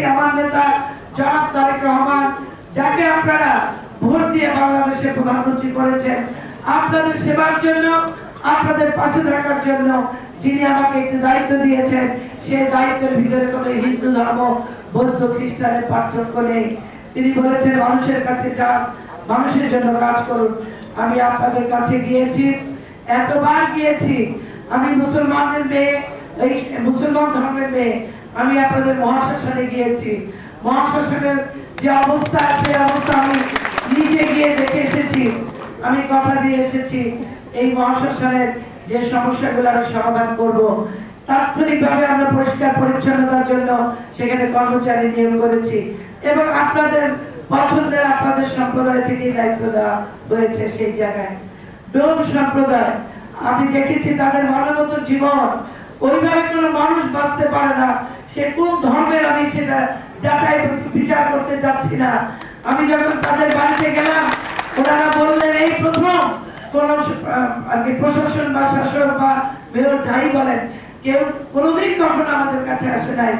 পেয়েছি আমার নেতা জনাব তারেক রহমান, যাকে আপনারা ভোট দিয়ে বাংলাদেশের প্রধানমন্ত্রী করেছেন। আপনাদের সেবার জন্য, আপনাদের পাশে থাকার জন্য যিনি আমাকে একটি দায়িত্ব দিয়েছেন, সেই দায়িত্বের ভিতরে কোনো হিন্দু ধর্ম, বৌদ্ধ, খ্রিস্টানের পার্থক্য নেই। তিনি বলেছেন মানুষের কাছে যান, মানুষের জন্য কাজ করুন। আমি আপনাদের কাছে গিয়েছি, এতবার গিয়েছি। আমি মুসলমানের মেয়ে, এই মুসলমান ধর্মের মেয়ে। আমি আপনাদের মহাশ্মশানে গিয়েছি। মহাশ্মশানের যে অবস্থা, সেই অবস্থা আমি নিজে গিয়ে দেখে এসেছি। আমি কথা দিয়ে এসেছি এই মহাশ্মশানের যে সমস্যাগুলো আমি সমাধান করব। তাৎক্ষণিকভাবে আমরা পরিষ্কার পরিচ্ছন্নতার জন্য সেখানে কর্মচারী নিয়োগ করেছি এবং আপনাদের পছন্দের, আপনাদের সম্প্রদায় থেকে দায়িত্ব দেওয়া হয়েছে সেই জায়গায়। ডোম সম্প্রদায়, আমি দেখেছি তাদের মানবত জীবন, ওইভাবে কোনো মানুষ বাঁচতে পারে না। সে কোন ধর্মের আমি সেটা যাচাই বিচার করতে যাচ্ছি না। আমি যখন তাদের বাড়িতে গেলাম, ওনারা বললেন এই প্রথম কোন প্রশাসন বা শাসক বা মেয়র যাই বলেন, কেউ কোনোদিন কখনো আমাদের কাছে আসে নাই,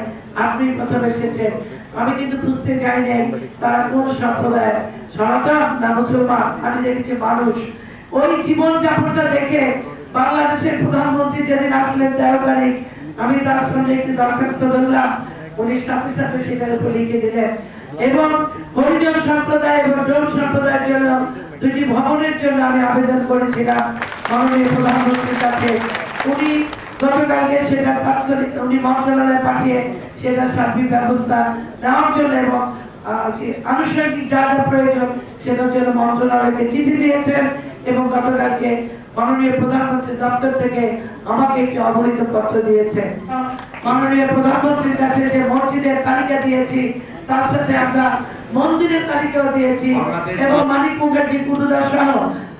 আপনি প্রথম এসেছেন। আমি কিন্তু বুঝতে চাই নাই তারা কোন সম্প্রদায়, সনাতন না মুসলমান। আমি দেখছি মানুষ। ওই জীবনযাপনটা দেখে বাংলাদেশের প্রধানমন্ত্রী যেদিন আসলেন 13 তারিখ, আমি তার সঙ্গে একটি দরখাস্ত ধরলাম। উনি সাথে সাথে সেটার উপর লিখে দিলেন এবং হরিজন সম্প্রদায় এবং ডোম সম্প্রদায়ের জন্য দুটি ভবনের জন্য আমি আবেদন করেছিলাম মাননীয় প্রধানমন্ত্রীর কাছে। উনি গতকালকে সেটা তাৎক্ষণিক উনি মন্ত্রণালয়ে পাঠিয়ে সেটা সার্বিক ব্যবস্থা নেওয়ার জন্য এবং আনুষঙ্গিক যা যা প্রয়োজন সেটার জন্য মন্ত্রণালয়কে চিঠি দিয়েছেন এবং গতকালকে মাননীয় প্রধানমন্ত্রীর দপ্তর থেকে আমাকে একটি অবহিত পত্র দিয়েছে। মাননীয় প্রধানমন্ত্রীর কাছে যে মসজিদের তালিকা দিয়েছি, তার সাথে আমরা মন্দিরের তালিকাও দিয়েছি এবং মানিক মুখার্জি, কুটুদাস সহ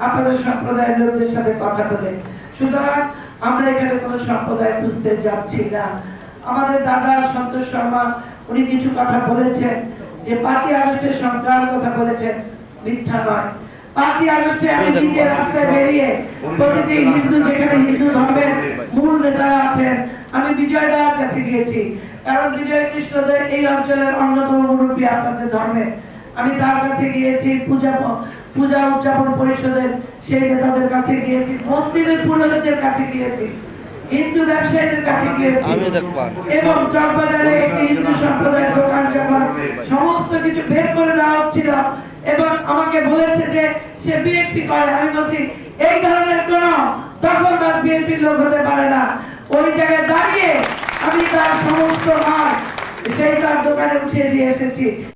আপনাদের সম্প্রদায়ের লোকদের সাথে কথা বলে। সুতরাং আমরা এখানে কোনো সম্প্রদায় খুঁজতে যাচ্ছি না। আমাদের দাদা সন্তোষ শর্মা উনি কিছু কথা বলেছেন যে 5ই আগস্টের সংখ্যার কথা বলেছেন, মিথ্যা নয়। 5ই আগস্টে আমি নিজে রাস্তায় বেরিয়ে প্রতিটি হিন্দু, যেখানে হিন্দু ধর্মের মূল নেতারা আছেন, আমি বিজয় দার কাছে গিয়েছি। কারণ বিজয় কৃষ্ণদেব এই অঞ্চলের অন্যতম মুরব্বী আপনাদের ধর্মে। আমি তার কাছে গিয়েছি, পূজা উদযাপন পরিষদের সেই নেতাদের কাছে গিয়েছি, মন্দিরের পুরোহিতদের কাছে গিয়েছি, হিন্দু ব্যবসায়ীদের কাছে গিয়েছি এবং চকবাজারে একটি হিন্দু সম্প্রদায়ের দোকান যখন সমস্ত কিছু বের করে দেওয়া হচ্ছিল এবং আমাকে বলেছে যে সে বিএনপি করে, আমি বলছি এই ধরনের কোন দখলদার বিএনপির লোক হতে পারে না। ওই জায়গায় দাঁড়িয়ে আমি তার সমস্ত মাল সেই তার দোকানে উঠিয়ে দিয়ে এসেছি।